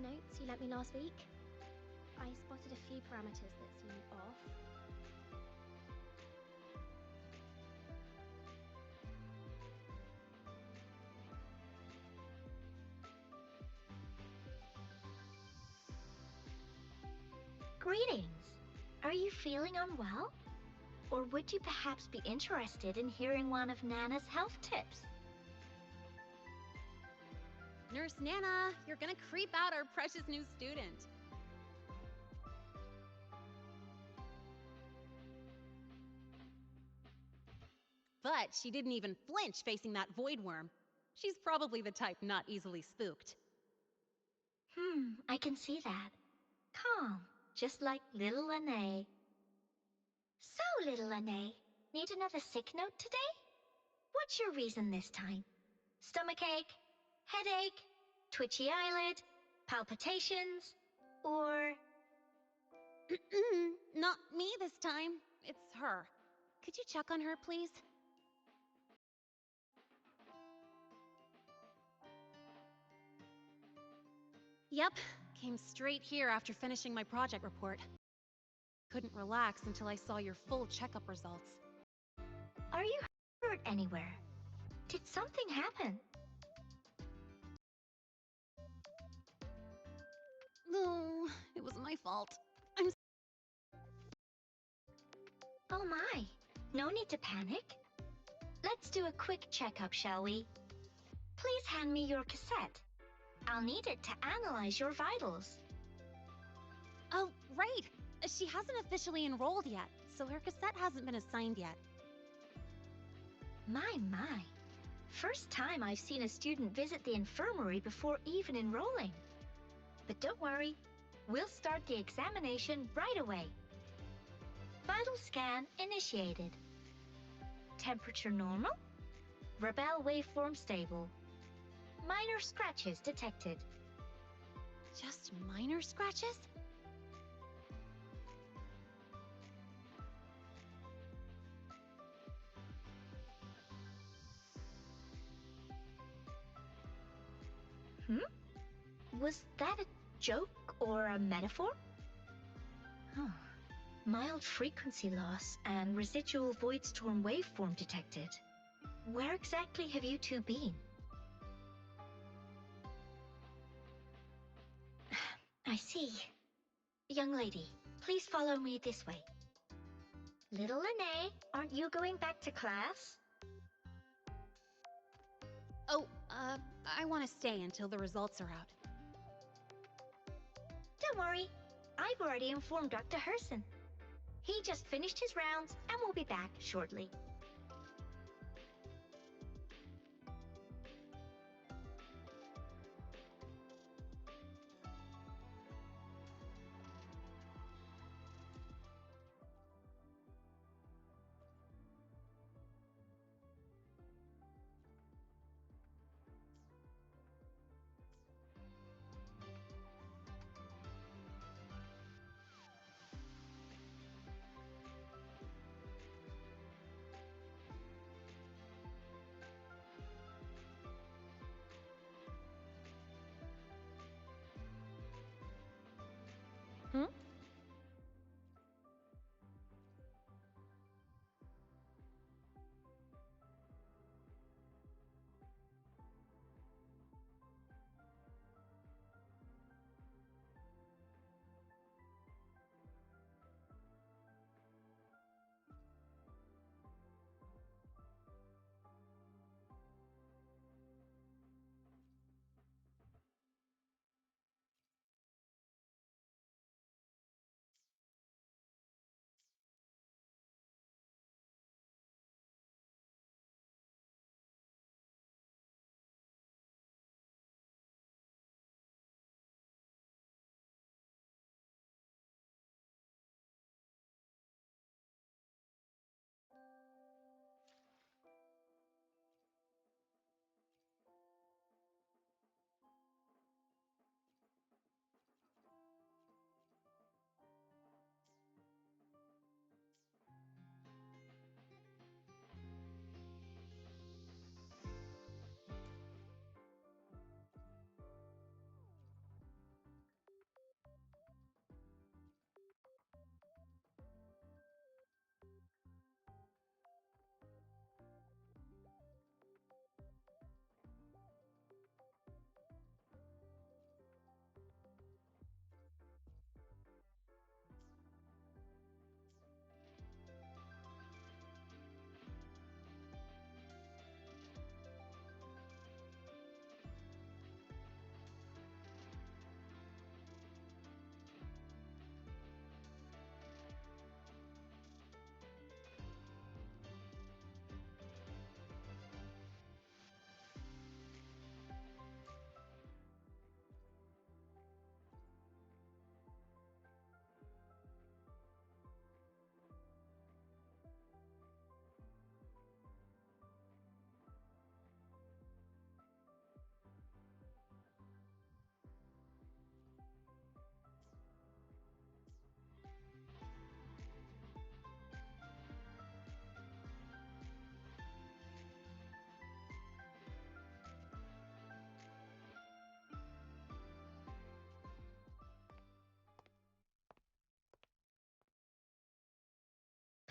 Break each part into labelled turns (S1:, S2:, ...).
S1: notes you lent me last week. I spotted a few parameters that seem off.
S2: Greetings. Are you feeling unwell? Or would you perhaps be interested in hearing one of Nana's health tips?
S3: Nurse Nana, you're gonna creep out our precious new student. But she didn't even flinch facing that void worm. She's probably the type not easily spooked.
S2: I can see that. Calm, just like little Lene. So, little Lene, need another sick note today? What's your reason this time? Stomachache? Headache? Twitchy eyelid? Palpitations? Or...
S3: Not me this time. It's her. Could you check on her, please? Yep, came straight here after finishing my project report. Couldn't relax until I saw your full checkup results.
S2: Are you hurt anywhere? Did something happen?
S3: No, it was my fault.
S2: Oh my, no need to panic. Let's do a quick checkup, shall we? Please hand me your cassette. I'll need it to analyze your vitals.
S3: Oh, right. She hasn't officially enrolled yet, so her cassette hasn't been assigned yet.
S2: My. First time I've seen a student visit the infirmary before even enrolling. But don't worry, we'll start the examination right away. Vital scan initiated. Temperature normal. Rebel waveform stable. Minor scratches detected.
S3: Just minor scratches?
S2: Was that a joke or a metaphor? Mild frequency loss and residual void storm waveform detected. Where exactly have you two been? I see. Young lady, please follow me this way. Little Lene, aren't you going back to class?
S3: Oh, I want to stay until the results are out.
S2: Don't worry, I've already informed Dr. Herson. He just finished his rounds and will be back shortly.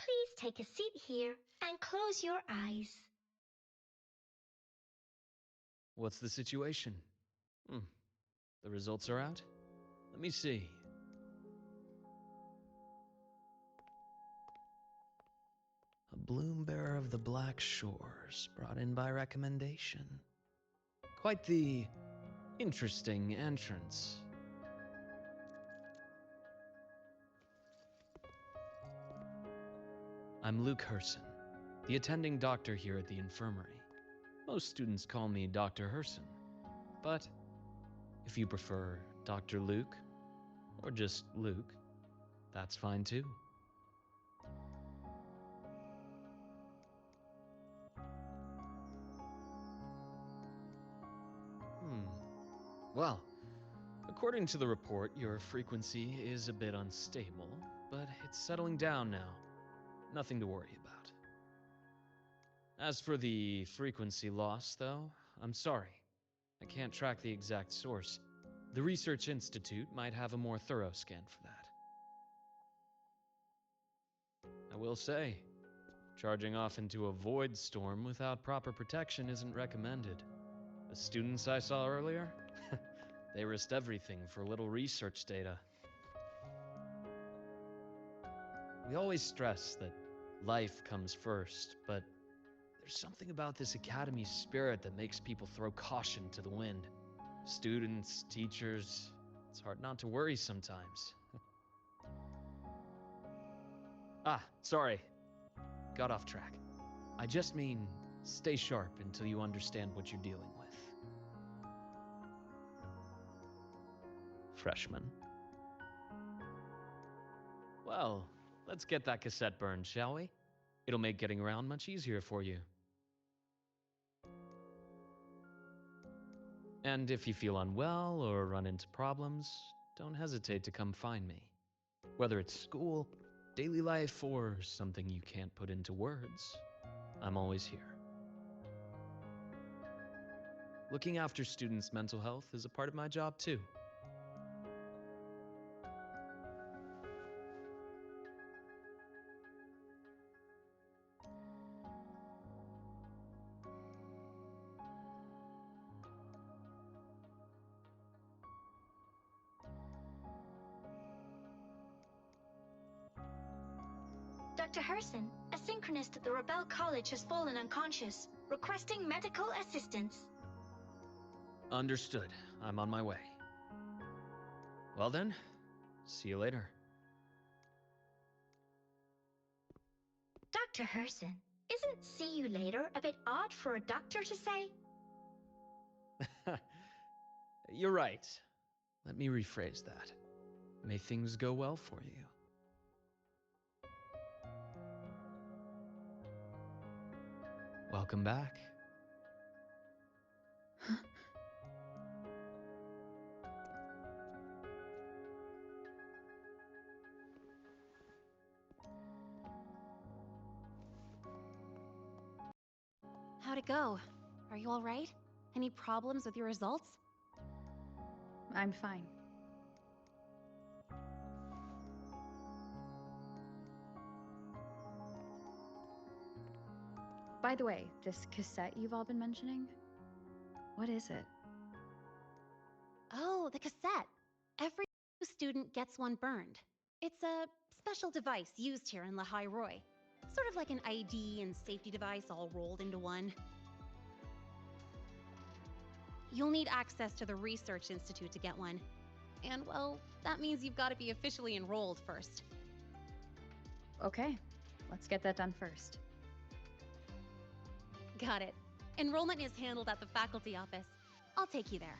S2: Please take a seat here and close your eyes.
S4: What's the situation? The results are out? Let me see. A bloom bearer of the Black Shores, brought in by recommendation. Quite the interesting entrance. I'm Luke Herson, the attending doctor here at the infirmary. Most students call me Dr. Herson, but if you prefer Dr. Luke, or just Luke, that's fine too. Well, according to the report, your frequency is a bit unstable, but it's settling down now. Nothing to worry about. As for the frequency loss, though, I'm sorry. I can't track the exact source. The Research Institute might have a more thorough scan for that. I will say, charging off into a void storm without proper protection isn't recommended. The students I saw earlier, they risked everything for a little research data. We always stress that life comes first, but there's something about this academy spirit that makes people throw caution to the wind. Students, teachers, it's hard not to worry sometimes. Sorry. Got off track. I just mean, stay sharp until you understand what you're dealing with. Freshman. Well, let's get that cassette burned, shall we? It'll make getting around much easier for you. And if you feel unwell or run into problems, don't hesitate to come find me. Whether it's school, daily life, or something you can't put into words, I'm always here. Looking after students' mental health is a part of my job too.
S2: Dr. Herson, a synchronist at the Rebel College has fallen unconscious, requesting medical assistance.
S4: Understood. I'm on my way. Well then, see you later.
S2: Dr. Herson, isn't see you later a bit odd for a doctor to say?
S4: You're right. Let me rephrase that. May things go well for you. Welcome back.
S3: How'd it go? Are you all right? Any problems with your results?
S5: I'm fine. By the way, this cassette you've all been mentioning, what is it?
S3: Oh, the cassette. Every student gets one burned. It's a special device used here in La High Roy. Sort of like an ID and safety device all rolled into one. You'll need access to the Research Institute to get one. And, well, that means you've got to be officially enrolled first.
S5: Okay, let's get that done first.
S3: Got it. Enrollment is handled at the faculty office. I'll take you there.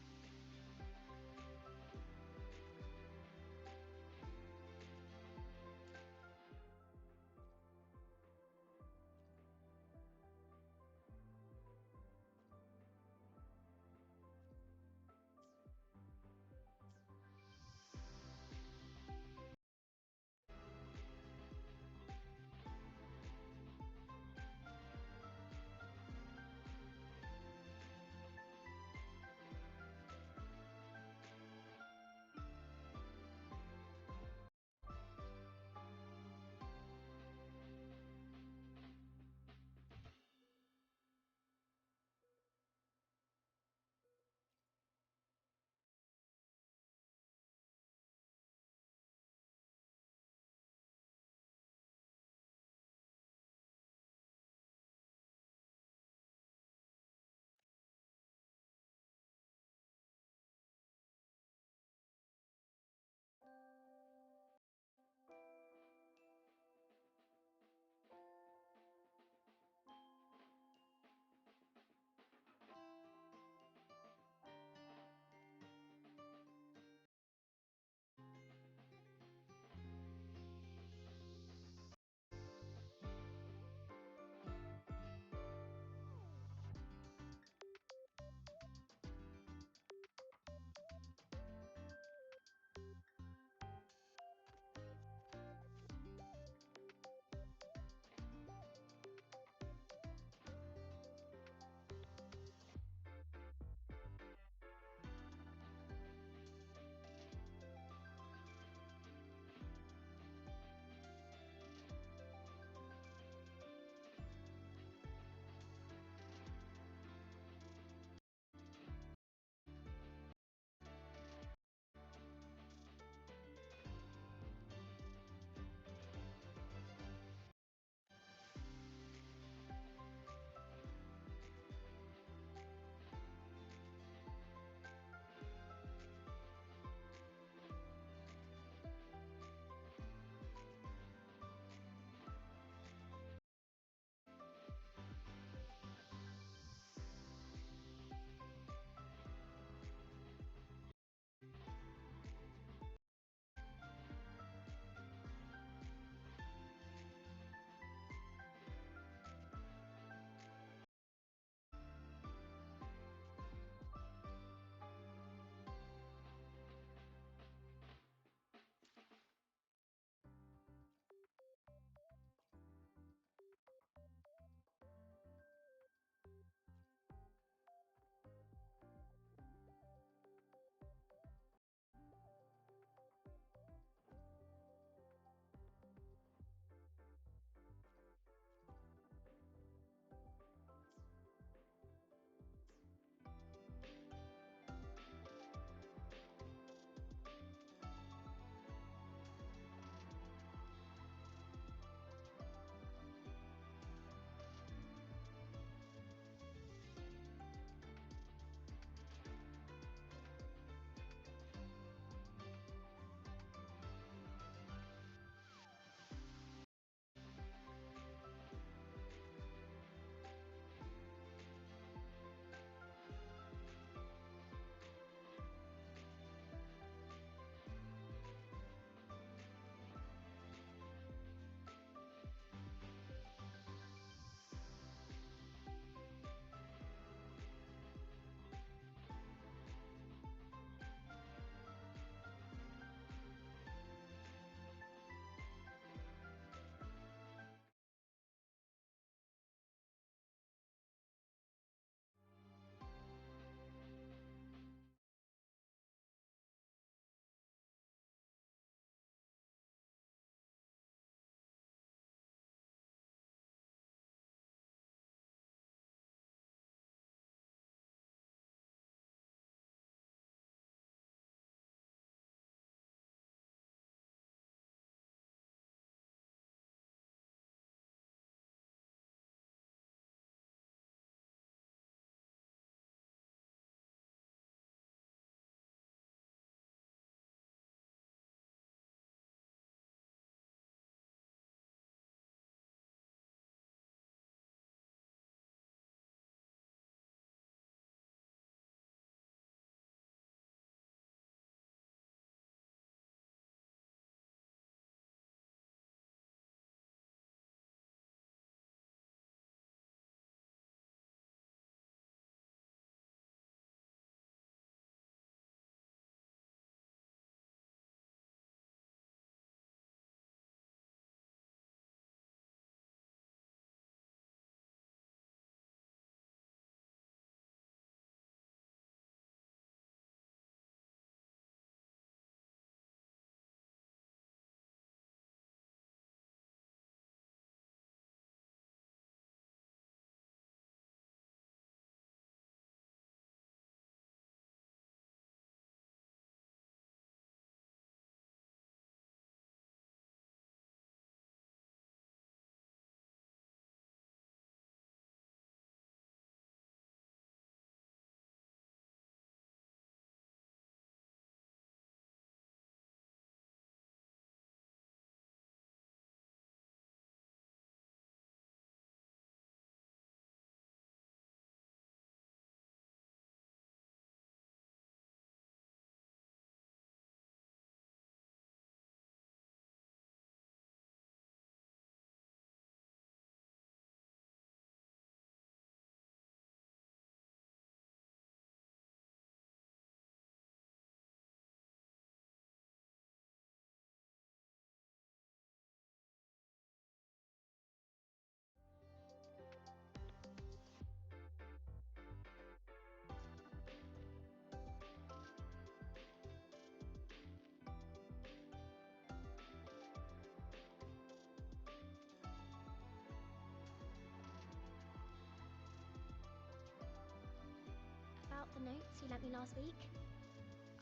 S1: got the notes you lent me last week?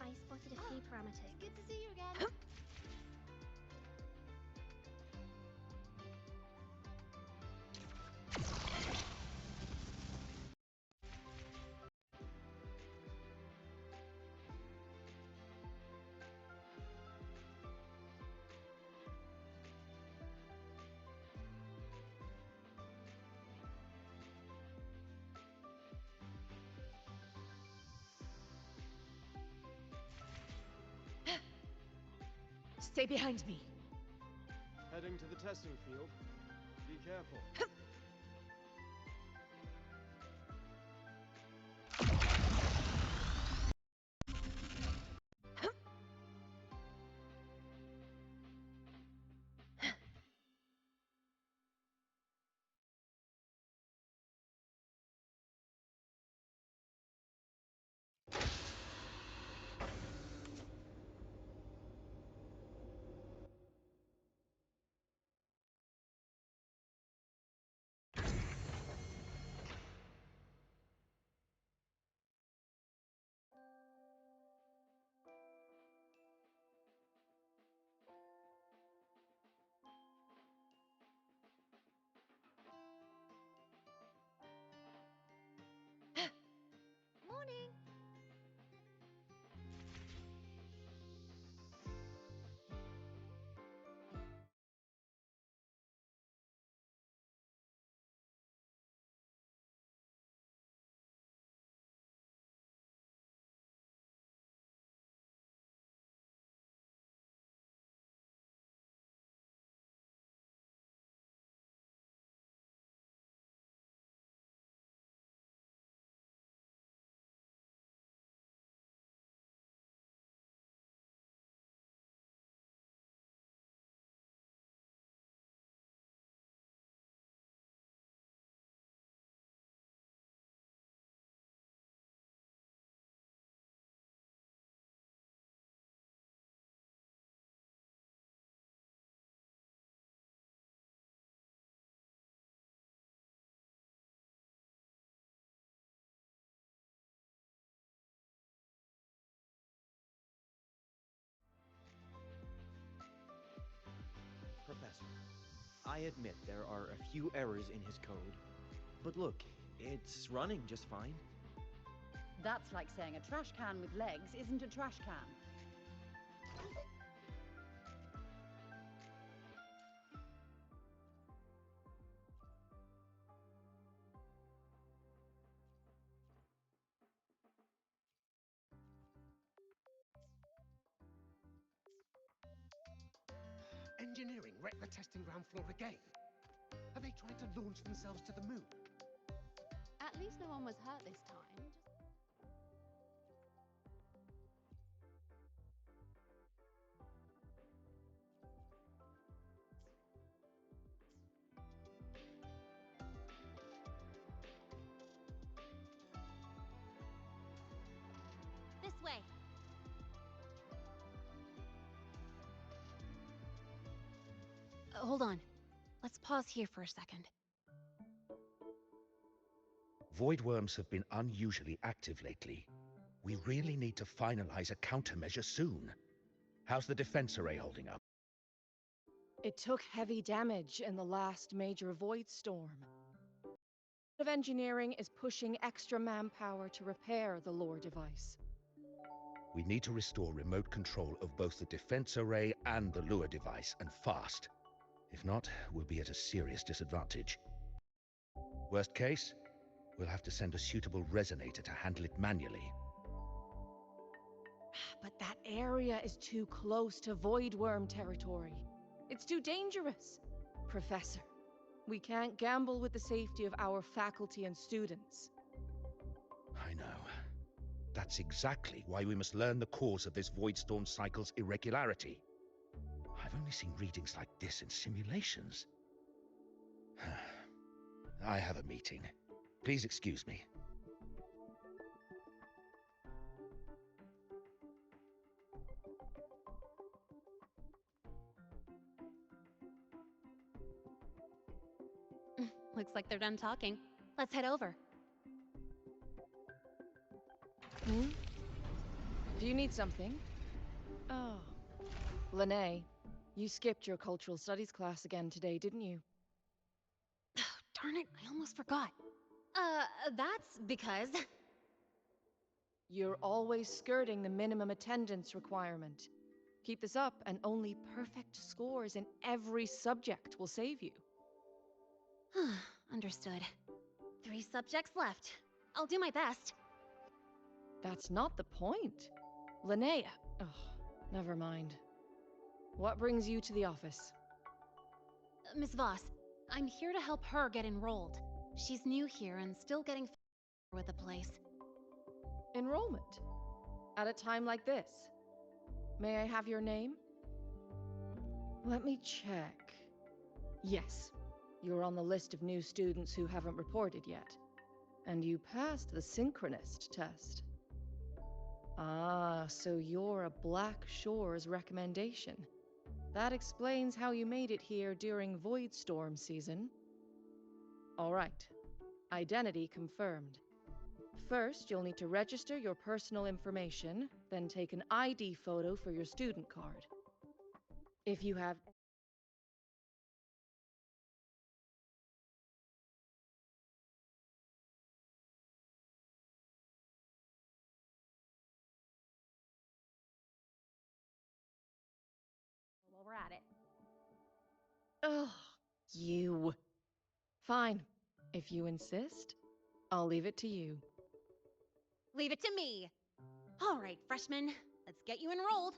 S1: I spotted a few parameters.
S3: Good to see you again.
S6: Stay behind me.
S7: Heading to the testing field. Be careful.
S3: Morning.
S8: Professor, I admit there are a few errors in his code. But look, it's running just fine.
S6: That's like saying a trash can with legs isn't a trash can.
S9: Engineering wrecked the testing ground floor again. Are they trying to launch themselves to the moon?
S10: At least no one was hurt this time.
S3: This way. Hold on. Let's pause here for a second.
S9: Void worms have been unusually active lately. We really need to finalize a countermeasure soon. How's the defense array holding up?
S11: It took heavy damage in the last major void storm. Of engineering is pushing extra manpower to repair the lore device.
S9: We need to restore remote control of both the defense array and the lure device, and fast. If not, we'll be at a serious disadvantage. Worst case, we'll have to send a suitable resonator to handle it manually.
S11: But that area is too close to void worm territory. It's too dangerous. Professor, we can't gamble with the safety of our faculty and students.
S9: I know. That's exactly why we must learn the cause of this void storm cycle's irregularity. I've only seen readings like this in simulations. I have a meeting. Please excuse me.
S3: Looks like they're done talking. Let's head over.
S11: Hmm? Do you need something? Oh. Lene, you skipped your cultural studies class again today, didn't you?
S3: Darn it, I almost forgot. That's because...
S11: You're always skirting the minimum attendance requirement. Keep this up, and only perfect scores in every subject will save you.
S3: Understood. 3 subjects left. I'll do my best.
S11: That's not the point. Linnea. Oh, never mind. What brings you to the office?
S3: Miss Voss, I'm here to help her get enrolled. She's new here and still getting with the place.
S11: Enrollment? At a time like this? May I have your name? Let me check. Yes, you're on the list of new students who haven't reported yet. And you passed the synchronist test. Ah, so you're a Black Shores recommendation. That explains how you made it here during Void Storm season. All right. Identity confirmed. First, you'll need to register your personal information, then take an ID photo for your student card. If you have
S3: While we're at it.
S11: Ugh, you. Fine. If you insist, I'll leave it to you.
S3: Leave it to me. All right, freshmen, let's get you enrolled.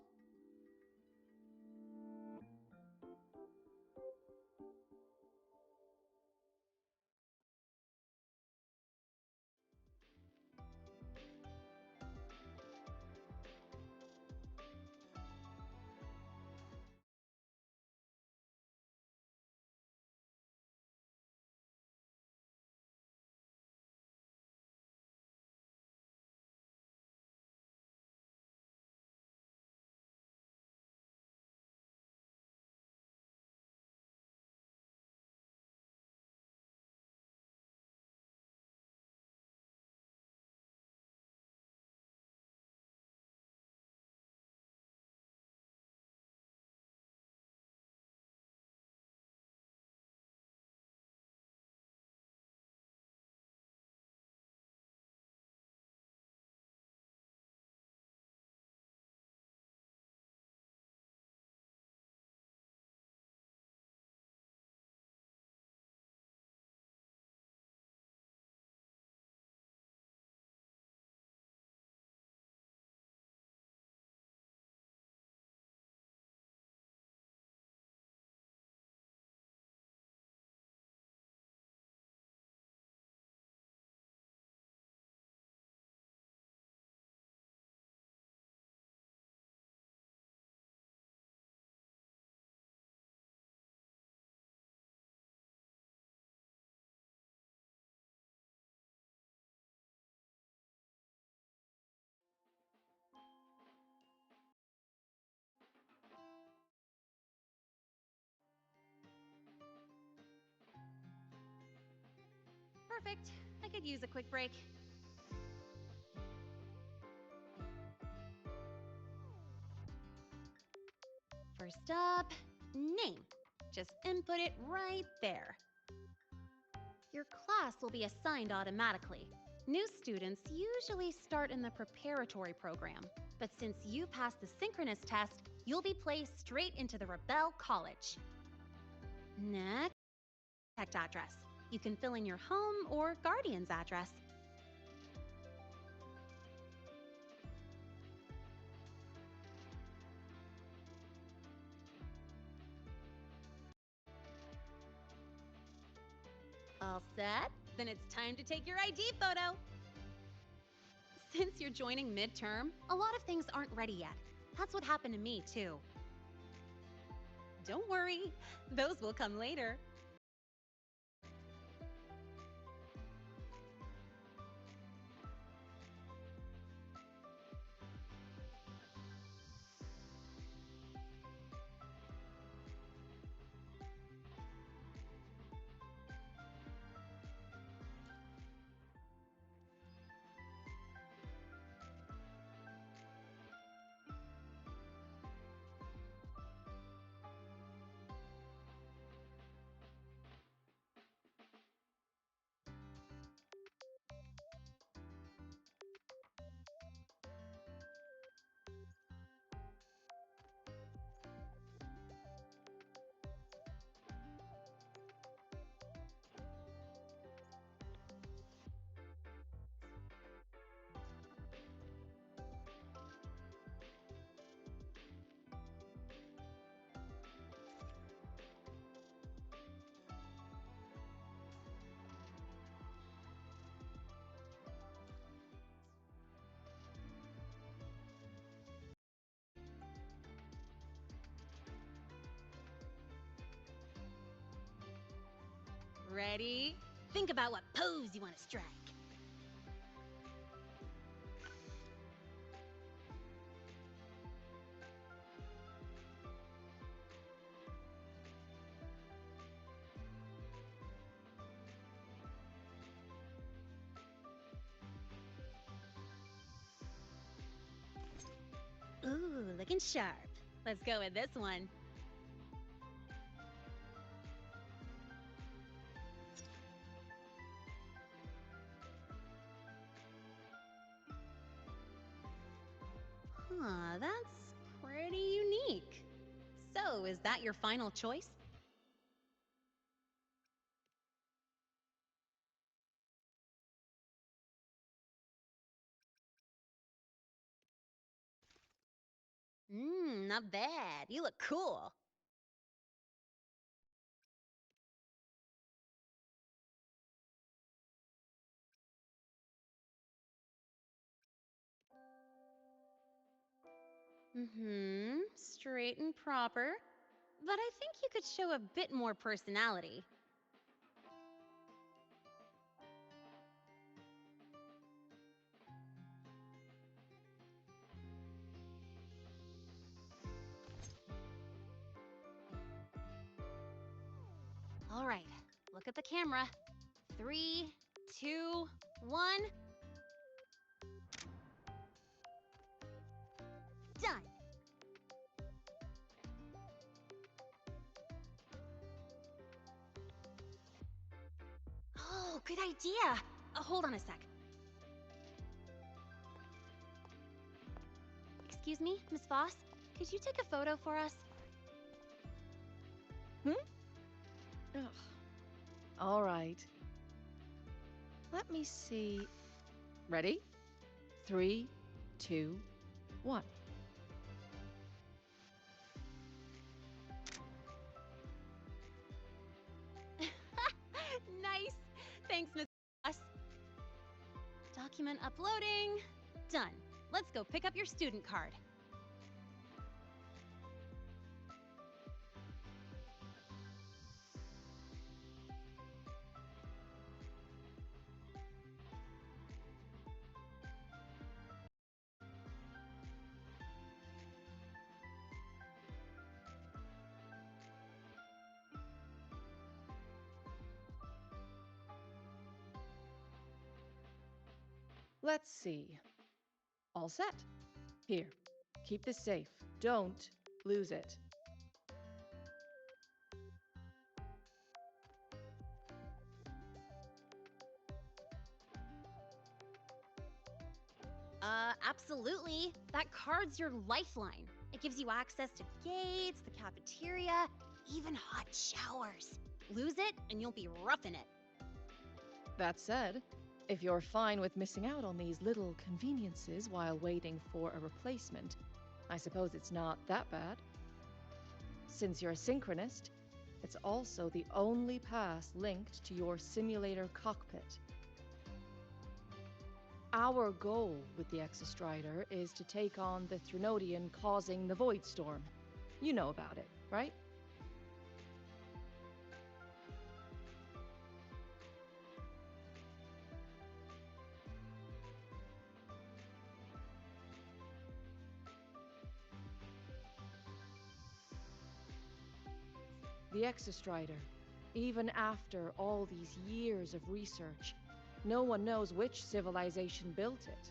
S3: Perfect. I could use a quick break. First up, name. Just input it right there. Your class will be assigned automatically. New students usually start in the preparatory program, but since you passed the synchronous test, you'll be placed straight into the Rebel College. Next, contact address. You can fill in your home or guardian's address. All set? Then it's time to take your ID photo. Since you're joining midterm, a lot of things aren't ready yet. That's what happened to me, too. Don't worry, those will come later. Ready? Think about what pose you want to strike. Ooh, looking sharp. Let's go with this one. Huh, that's pretty unique. So, is that your final choice? Not bad. You look cool. Straight and proper. But I think you could show a bit more personality. All right, look at the camera. 3, 2, 1. Done. Oh, good idea. Hold on a sec. Excuse me, Miss Voss? Could you take a photo for us?
S11: Ugh. All right. Let me see. Ready? 3, 2, 1.
S3: Nice. Thanks, Miss Voss. Document uploading. Done. Let's go pick up your student card.
S11: Let's see. All set. Here, keep this safe. Don't lose it.
S3: Absolutely. That card's your lifeline. It gives you access to gates, the cafeteria, even hot showers. Lose it, and you'll be roughing it.
S11: That said, if you're fine with missing out on these little conveniences while waiting for a replacement, I suppose it's not that bad. Since you're a synchronist, it's also the only pass linked to your simulator cockpit. Our goal with the Exostrider is to take on the Threnodian causing the Void Storm. You know about it, right? The Exostrider, even after all these years of research, no one knows which civilization built it.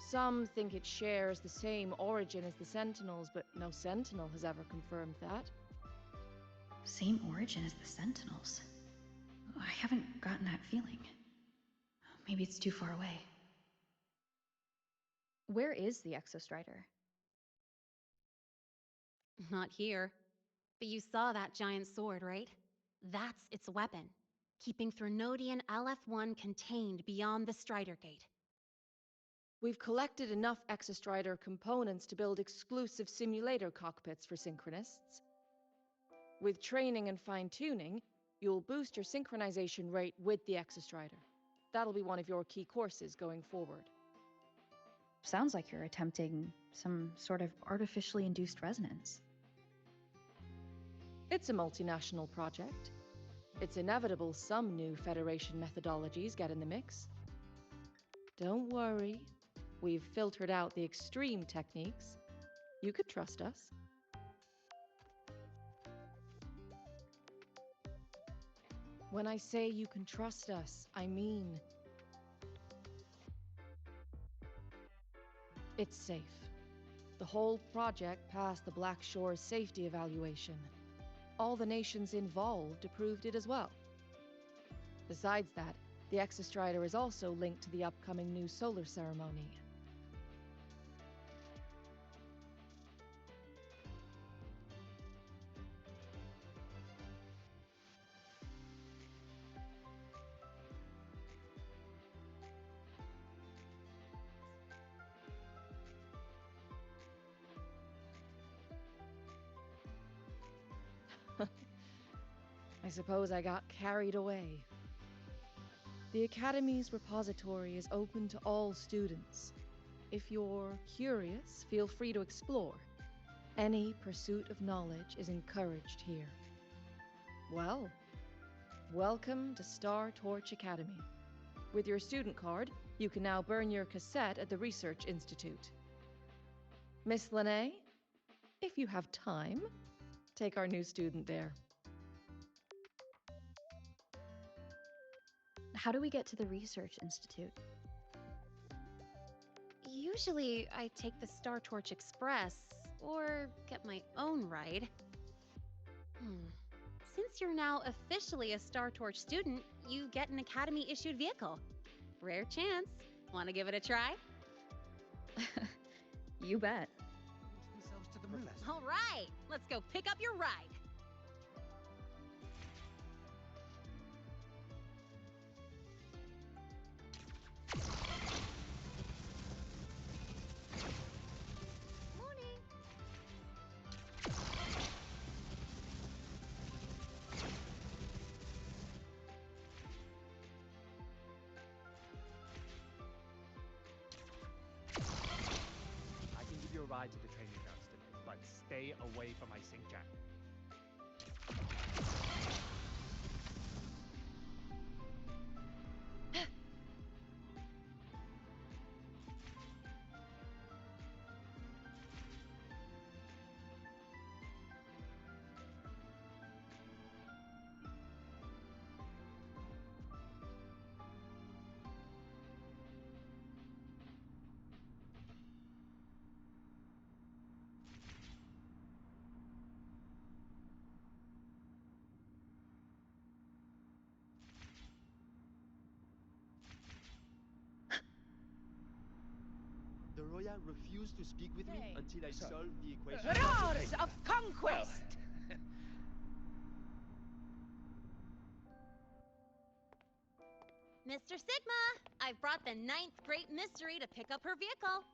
S11: Some think it shares the same origin as the Sentinels, but no Sentinel has ever confirmed that.
S5: Same origin as the Sentinels. I haven't gotten that feeling. Maybe it's too far away. Where is the Exostrider?
S3: Not here. But you saw that giant sword, right? That's its weapon, keeping Threnodian LF1 contained beyond the Strider Gate.
S11: We've collected enough Exostrider components to build exclusive simulator cockpits for synchronists. With training and fine-tuning, you'll boost your synchronization rate with the Exostrider. That'll be one of your key courses going forward.
S5: Sounds like you're attempting some sort of artificially induced resonance.
S11: It's a multinational project. It's inevitable some new Federation methodologies get in the mix. Don't worry. We've filtered out the extreme techniques. You could trust us. When I say you can trust us, I mean it's safe. The whole project passed the Black Shore's safety evaluation. All the nations involved approved it as well. Besides that, the Exostrider is also linked to the upcoming new solar ceremony. I suppose I got carried away. The Academy's repository is open to all students. If you're curious, feel free to explore. Any pursuit of knowledge is encouraged here. Well, welcome to Star Torch Academy. With your student card, you can now burn your cassette at the Research Institute. Miss Lene, if you have time, take our new student there.
S5: How do we get to the Research Institute?
S3: Usually, I take the Star Torch Express or get my own ride. Since you're now officially a Star Torch student, you get an Academy-issued vehicle. Rare chance. Want to give it a try?
S5: You bet.
S3: All right, let's go pick up your ride.
S7: I can give you a ride to the training grounds today, but stay away from my sync jack. The Roya refused to speak with me until I solved the equation.
S6: Roars of conquest!
S3: Mr. Sigma, I've brought the 9th Great Mystery to pick up her vehicle.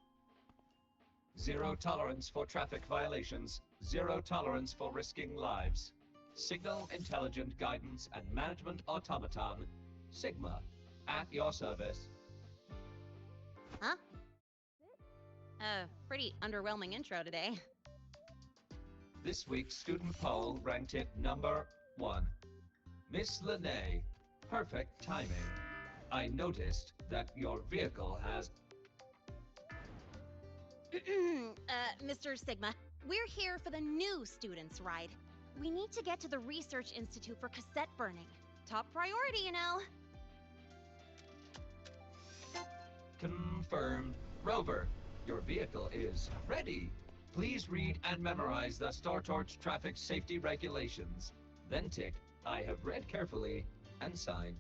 S12: Zero tolerance for traffic violations. Zero tolerance for risking lives. Signal intelligent guidance and management automaton. Sigma, at your service.
S3: Huh? Pretty underwhelming intro today.
S12: This week's student poll ranked it number 1. Miss Lene, perfect timing. I noticed that your vehicle has...
S3: Mr. Sigma, we're here for the new students' ride. We need to get to the Research Institute for cassette burning. Top priority, you know.
S12: Confirmed. Rover, your vehicle is ready. Please read and memorize the Star Torch traffic safety regulations. Then tick, I have read carefully, and sign.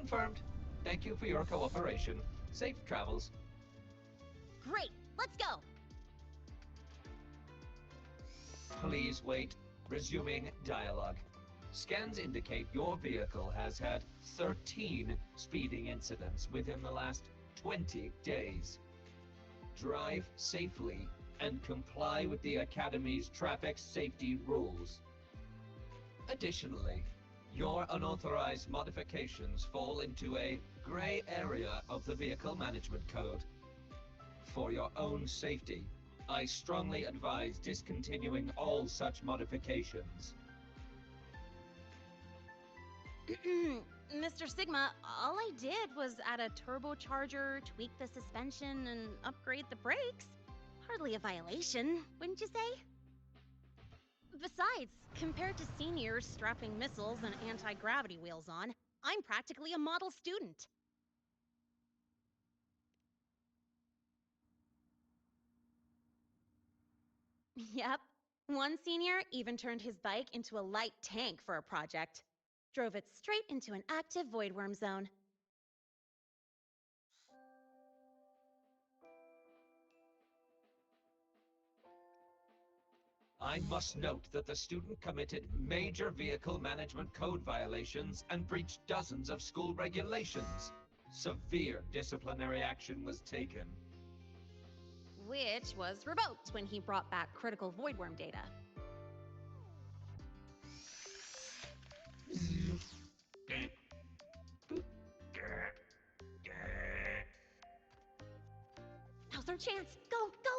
S12: Confirmed. Thank you for your cooperation. Safe travels.
S3: Great, let's go!
S12: Please wait. Resuming dialogue. Scans indicate your vehicle has had 13 speeding incidents within the last 20 days. Drive safely and comply with the Academy's traffic safety rules. Additionally, your unauthorized modifications fall into a gray area of the Vehicle Management Code. For your own safety, I strongly advise discontinuing all such modifications.
S3: Mr. Sigma, all I did was add a turbocharger, tweak the suspension, and upgrade the brakes. Hardly a violation, wouldn't you say? Besides, compared to seniors strapping missiles and anti-gravity wheels on, I'm practically a model student. Yep. One senior even turned his bike into a light tank for a project. Drove it straight into an active voidworm zone.
S12: I must note that the student committed major vehicle management code violations and breached dozens of school regulations. Severe disciplinary action was taken.
S3: Which was revoked when he brought back critical voidworm data. Now's our chance! Go, go!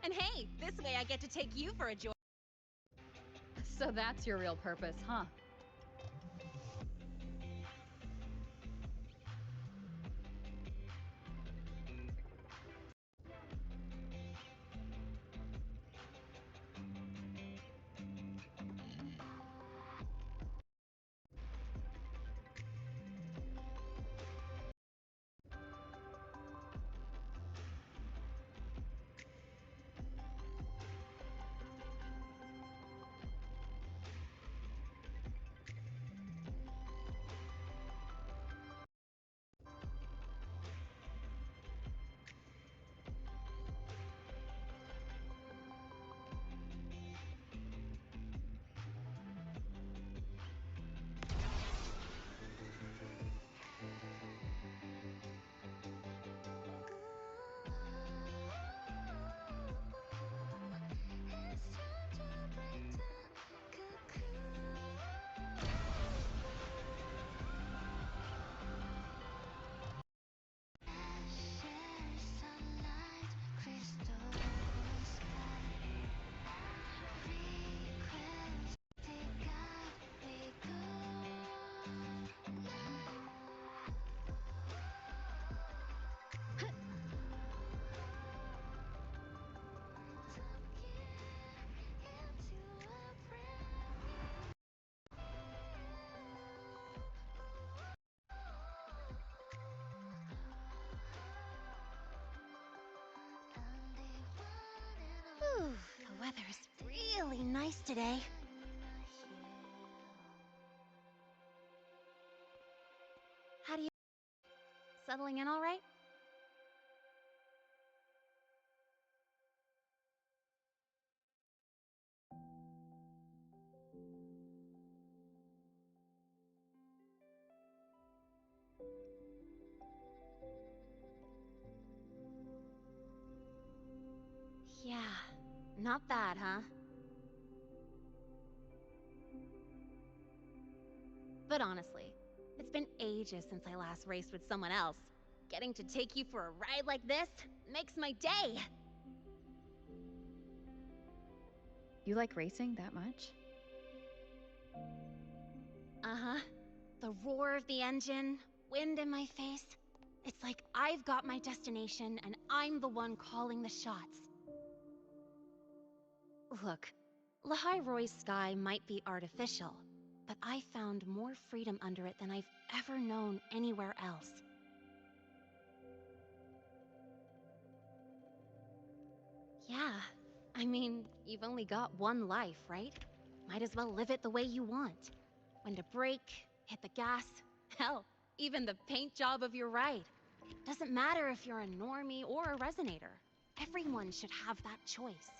S3: And hey, this way I get to take you for a joy.
S10: So that's your real purpose, huh?
S3: weather's really nice today. How do you... Settling in all right? Yeah, not bad, huh? But honestly, it's been ages since I last raced with someone else. Getting to take you for a ride like this makes my day!
S5: You like racing that much?
S3: Uh-huh. The roar of the engine, wind in my face. It's like I've got my destination and I'm the one calling the shots. Look, Lahai Roy's sky might be artificial, but I found more freedom under it than I've ever known anywhere else. Yeah, I mean, you've only got one life, right? Might as well live it the way you want. When to brake, hit the gas, hell, even the paint job of your ride. Doesn't matter if you're a normie or a resonator. Everyone should have that choice.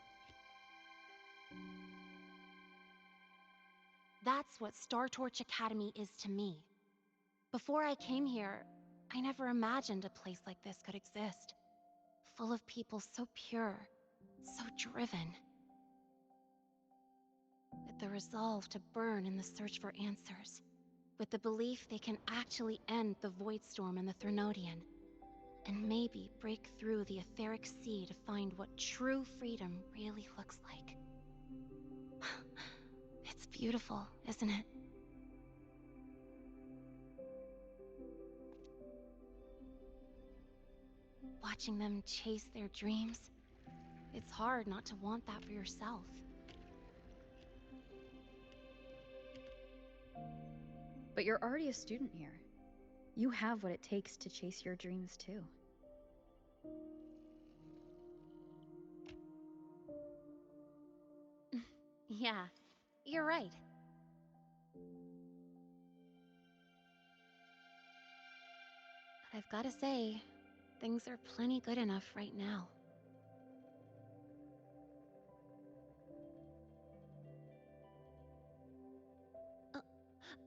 S3: That's what Star Torch Academy is to me. Before I came here, I never imagined a place like this could exist. Full of people so pure, so driven. With the resolve to burn in the search for answers. With the belief they can actually end the Void Storm and the Threnodian. And maybe break through the etheric sea to find what true freedom really looks like. It's beautiful, isn't it? Watching them chase their dreams, it's hard not to want that for yourself.
S5: But you're already a student here. You have what it takes to chase your dreams too.
S3: Yeah, you're right. But I've gotta say, things are plenty good enough right now.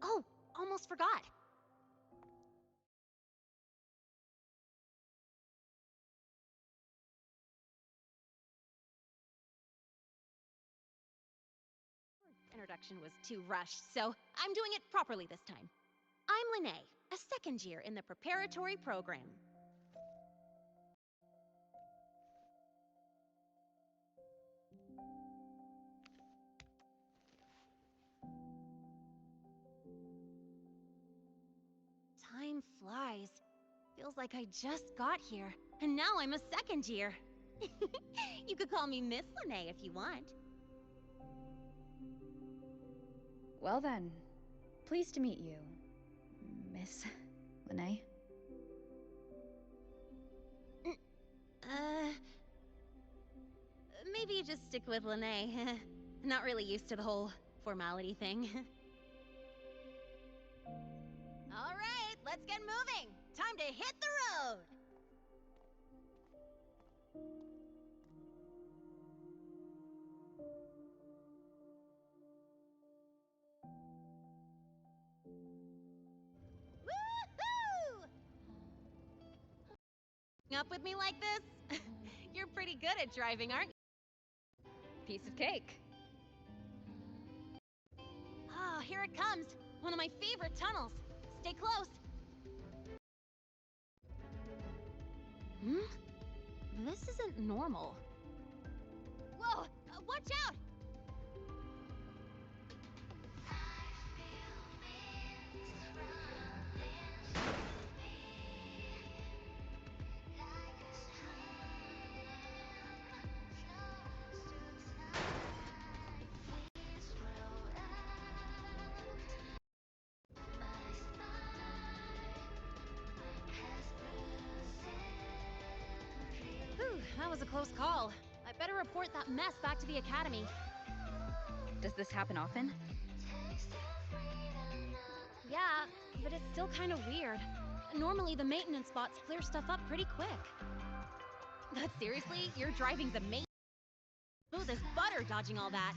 S3: Oh, almost forgot! Introduction was too rushed, so I'm doing it properly this time. I'm Lene, a second year in the preparatory program. Time flies. Feels like I just got here, and now I'm a second year. You could call me Miss Lene if you want.
S5: Well then, pleased to meet you, Miss Lene.
S3: Maybe just stick with Lene. Not really used to the whole formality thing. All right, let's get moving. Time to hit the road. Woohoo! Up with me like this? You're pretty good at driving, aren't you?
S10: Piece of cake.
S3: Oh, here it comes. One of my favorite tunnels. Stay close. This isn't normal. Whoa! Watch out! Whew, that was a close call. I Better report that mess back to the academy.
S10: Does this happen often?
S3: Yeah, but it's still kind of weird. Normally the maintenance bots clear stuff up pretty quick. But seriously, you're driving the main smooth as butter dodging all that.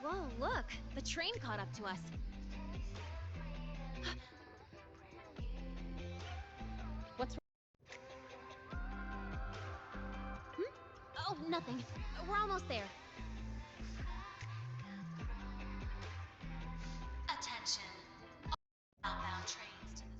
S3: Whoa, look! The train caught up to us.
S10: What's
S3: Oh, nothing. We're almost there. Attention. All outbound trains to the...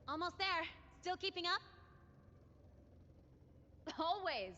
S3: Almost there. Still keeping up?
S10: always?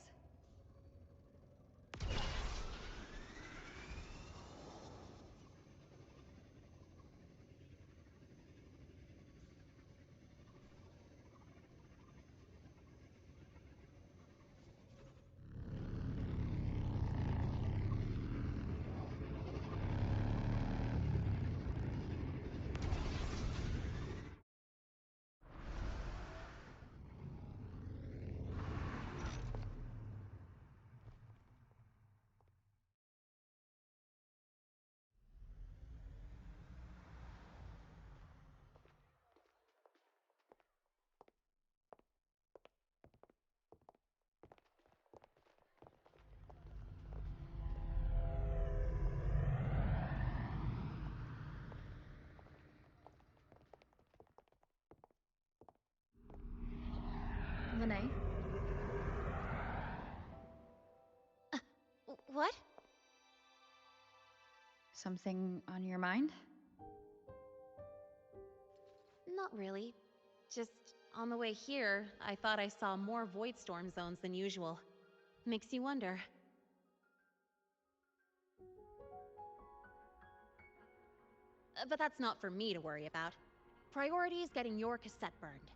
S5: Lene?
S3: What?
S5: Something on your mind?
S3: Not really. Just on the way here, I thought I saw more void storm zones than usual. Makes you wonder. But that's not for me to worry about. Priority is getting your cassette burned.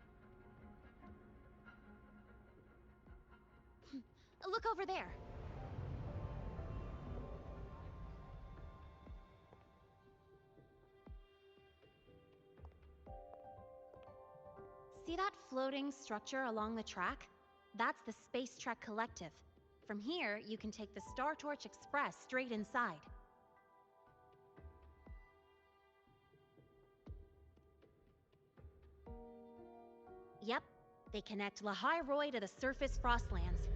S3: Look over there. See that floating structure along the track? That's the Space Trek Collective. From here, you can take the Star Torch Express straight inside. Yep, they connect Lahairoi to the surface Frostlands.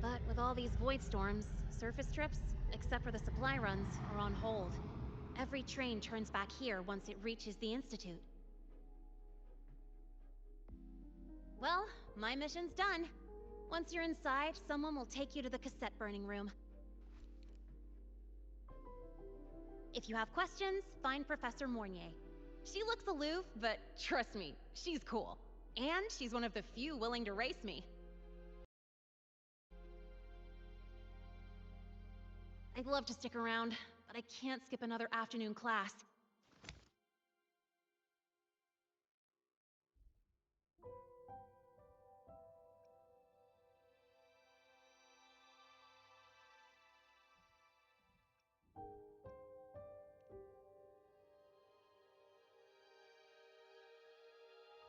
S3: But with all these void storms, surface trips, except for the supply runs, are on hold. Every train turns back here once it reaches the Institute. Well, my mission's done. Once you're inside, someone will take you to the cassette burning room. If you have questions, find Professor Mornier. She looks aloof, but trust me, she's cool. And she's one of the few willing to race me. I'd love to stick around, but I can't skip another afternoon class.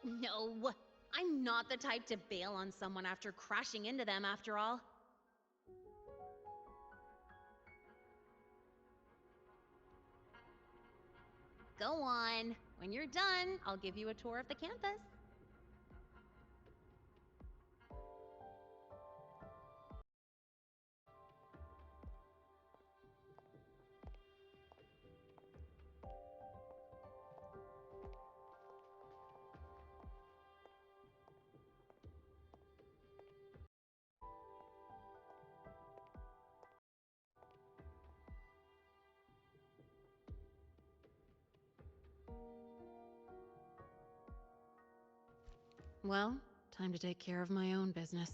S3: No, I'm not the type to bail on someone after crashing into them, after all. Go on. When you're done, I'll give you a tour of the campus. Well, time to take care of my own business.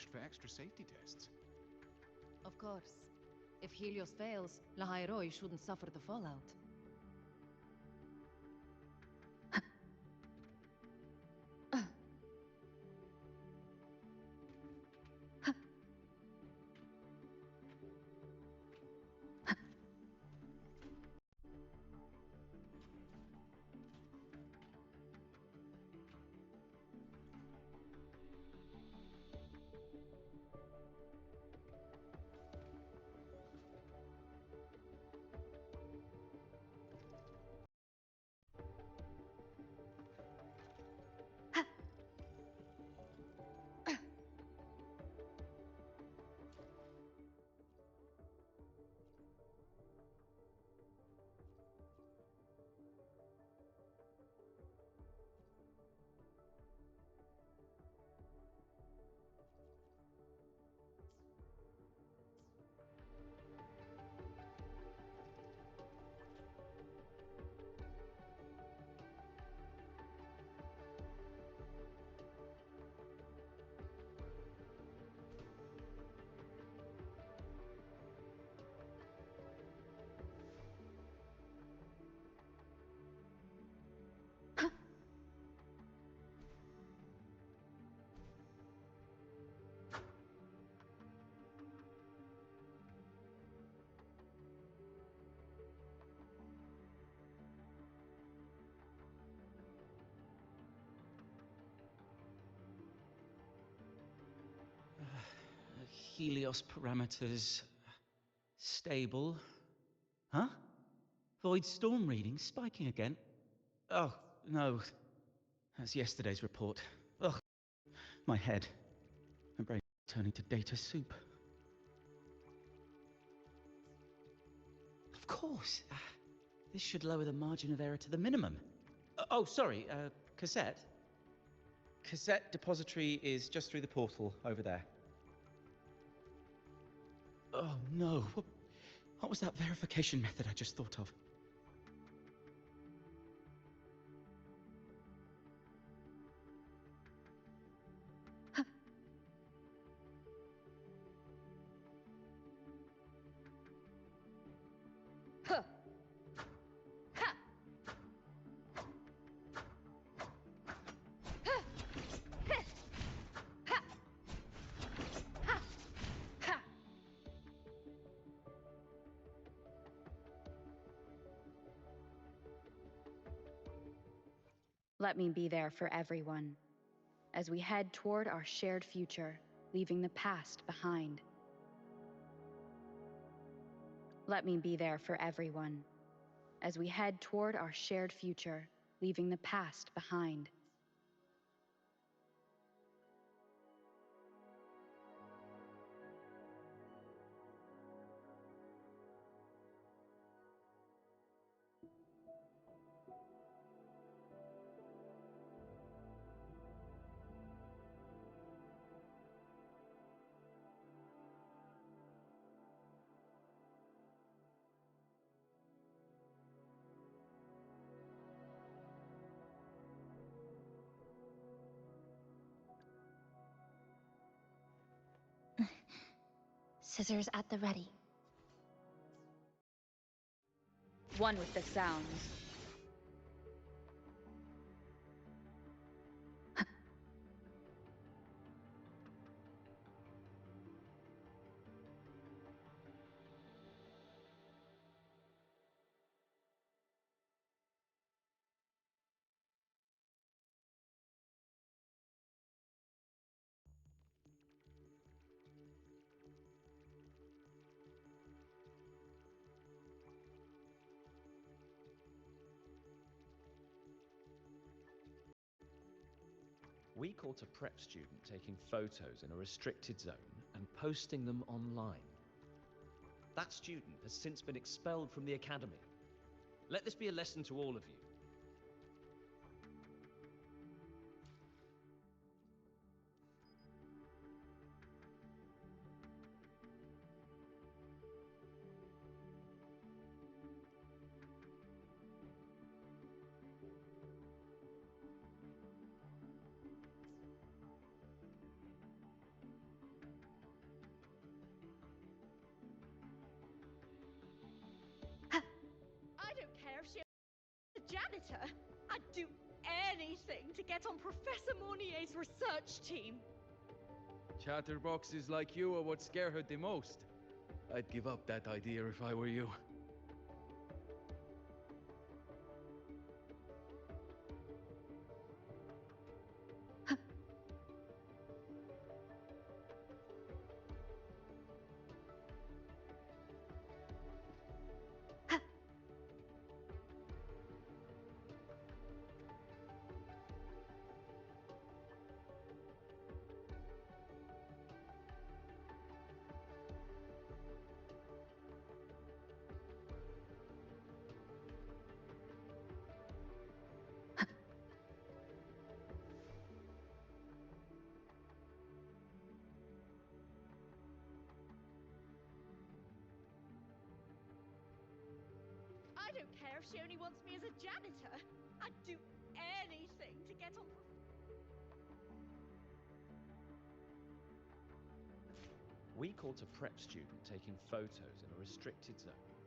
S13: pushed for extra safety tests.
S10: Of course. If Helios fails, Lahairoi shouldn't suffer the fallout.
S14: Helios parameters stable. Huh? Void storm reading spiking again. Oh, no. That's yesterday's report. Ugh. My head. My brain turning to data soup. Of course. This should lower the margin of error to the minimum. Oh, sorry. Cassette? Cassette depository is just through the portal over there. Oh, no. What was that verification method I just thought of?
S15: Let me be there for everyone, as we head toward our shared future, leaving the past behind. Let me be there for everyone, as we head toward our shared future, leaving the past behind.
S2: Scissors at the ready.
S15: One with the sounds.
S4: We caught a prep student taking photos in a restricted zone and posting them online. That student has since been expelled from the academy. Let this be a lesson to all of you.
S13: janitor. I'd do anything to get on Professor Monier's research team.
S16: Chatterboxes like you are what scare her the most. I'd give up that idea if I were you.
S13: I don't care if she only wants me as a janitor. I'd do anything to get on.
S4: We caught a prep student taking photos in a restricted zone.